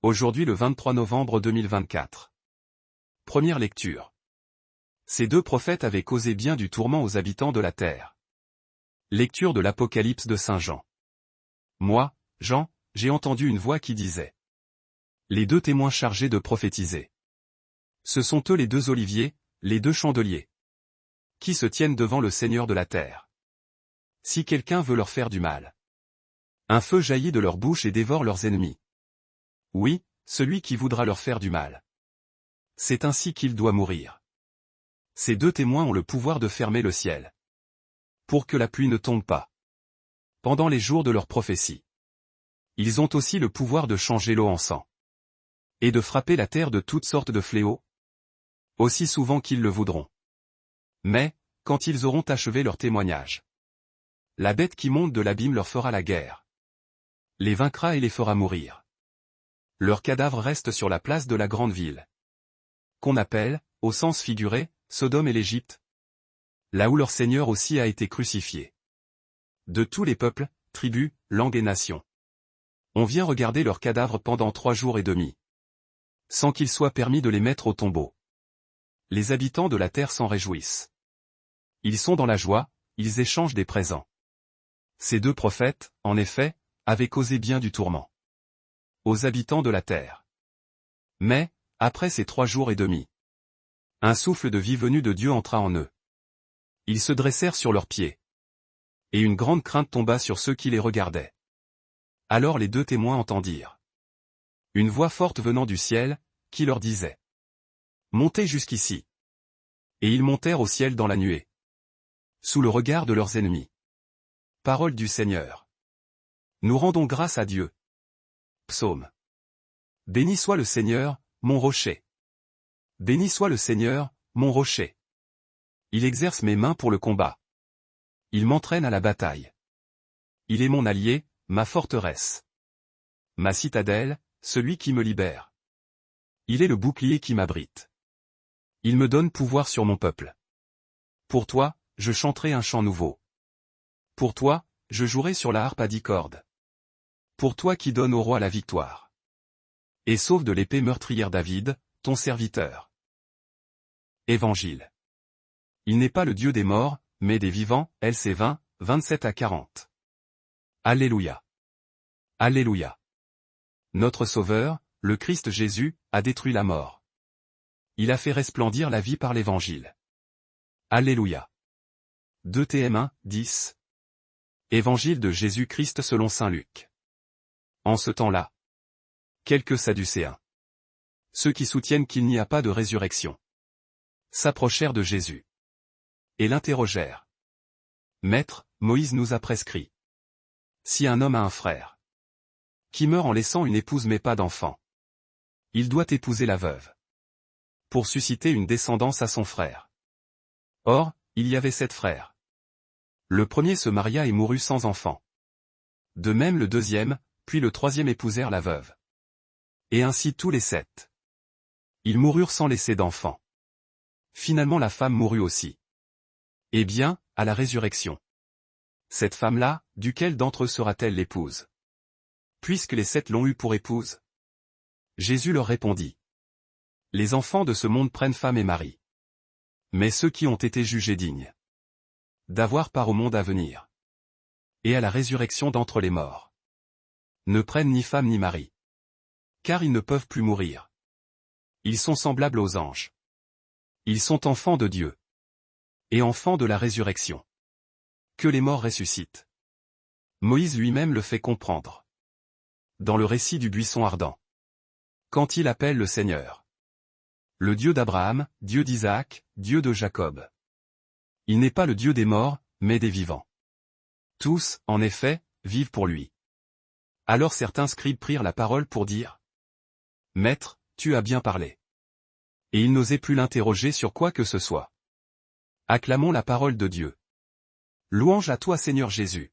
Aujourd'hui le 23 novembre 2024. Première lecture. Ces deux prophètes avaient causé bien du tourment aux habitants de la terre. Lecture de l'Apocalypse de Saint Jean. Moi, Jean, j'ai entendu une voix qui disait. Les deux témoins chargés de prophétiser. Ce sont eux les deux oliviers, les deux chandeliers. Qui se tiennent devant le Seigneur de la terre. Si quelqu'un veut leur faire du mal. Un feu jaillit de leur bouche et dévore leurs ennemis. Oui, celui qui voudra leur faire du mal. C'est ainsi qu'il doit mourir. Ces deux témoins ont le pouvoir de fermer le ciel. Pour que la pluie ne tombe pas. Pendant les jours de leur prophétie. Ils ont aussi le pouvoir de changer l'eau en sang. Et de frapper la terre de toutes sortes de fléaux. Aussi souvent qu'ils le voudront. Mais, quand ils auront achevé leur témoignage. La bête qui monte de l'abîme leur fera la guerre. Les vaincra et les fera mourir. Leurs cadavres restent sur la place de la grande ville. Qu'on appelle, au sens figuré, Sodome et l'Égypte. Là où leur Seigneur aussi a été crucifié. De tous les peuples, tribus, langues et nations. On vient regarder leurs cadavres pendant 3 jours et demi. Sans qu'il soit permis de les mettre au tombeau. Les habitants de la terre s'en réjouissent. Ils sont dans la joie, ils échangent des présents. Ces deux prophètes, en effet, avaient causé bien du tourment. Aux habitants de la terre. Mais, après ces 3 jours et demi. Un souffle de vie venu de Dieu entra en eux. Ils se dressèrent sur leurs pieds. Et une grande crainte tomba sur ceux qui les regardaient. Alors les deux témoins entendirent. Une voix forte venant du ciel, qui leur disait. Montez jusqu'ici. Et ils montèrent au ciel dans la nuée. Sous le regard de leurs ennemis. Parole du Seigneur. Nous rendons grâce à Dieu. Psaume. Béni soit le Seigneur, mon rocher. Béni soit le Seigneur, mon rocher. Il exerce mes mains pour le combat. Il m'entraîne à la bataille. Il est mon allié, ma forteresse. Ma citadelle, celui qui me libère. Il est le bouclier qui m'abrite. Il me donne pouvoir sur mon peuple. Pour toi, je chanterai un chant nouveau. Pour toi, je jouerai sur la harpe à 10 cordes. Pour toi qui donnes au roi la victoire. Et sauve de l'épée meurtrière David, ton serviteur. Évangile. Il n'est pas le Dieu des morts, mais des vivants, LC 20, 27 à 40. Alléluia. Alléluia. Notre Sauveur, le Christ Jésus, a détruit la mort. Il a fait resplendir la vie par l'Évangile. Alléluia. 2 Tm 1, 10. Évangile de Jésus-Christ selon saint Luc. En ce temps-là, quelques Sadducéens, ceux qui soutiennent qu'il n'y a pas de résurrection, s'approchèrent de Jésus et l'interrogèrent. Maître, Moïse nous a prescrit. Si un homme a un frère qui meurt en laissant une épouse mais pas d'enfant, il doit épouser la veuve pour susciter une descendance à son frère. Or, il y avait 7 frères. Le premier se maria et mourut sans enfant. De même le deuxième, puis le troisième épousèrent la veuve. Et ainsi tous les 7. Ils moururent sans laisser d'enfant. Finalement la femme mourut aussi. Eh bien, à la résurrection. Cette femme-là, duquel d'entre eux sera-t-elle l'épouse? Puisque les 7 l'ont eue pour épouse. Jésus leur répondit. Les enfants de ce monde prennent femme et mari. Mais ceux qui ont été jugés dignes d'avoir part au monde à venir et à la résurrection d'entre les morts ne prennent ni femme ni mari. Car ils ne peuvent plus mourir. Ils sont semblables aux anges. Ils sont enfants de Dieu. Et enfants de la résurrection. Que les morts ressuscitent. Moïse lui-même le fait comprendre. Dans le récit du buisson ardent. Quand il appelle le Seigneur. Le Dieu d'Abraham, Dieu d'Isaac, Dieu de Jacob. Il n'est pas le Dieu des morts, mais des vivants. Tous, en effet, vivent pour lui. Alors certains scribes prirent la parole pour dire. Maître, tu as bien parlé. Et ils n'osaient plus l'interroger sur quoi que ce soit. Acclamons la parole de Dieu. Louange à toi Seigneur Jésus.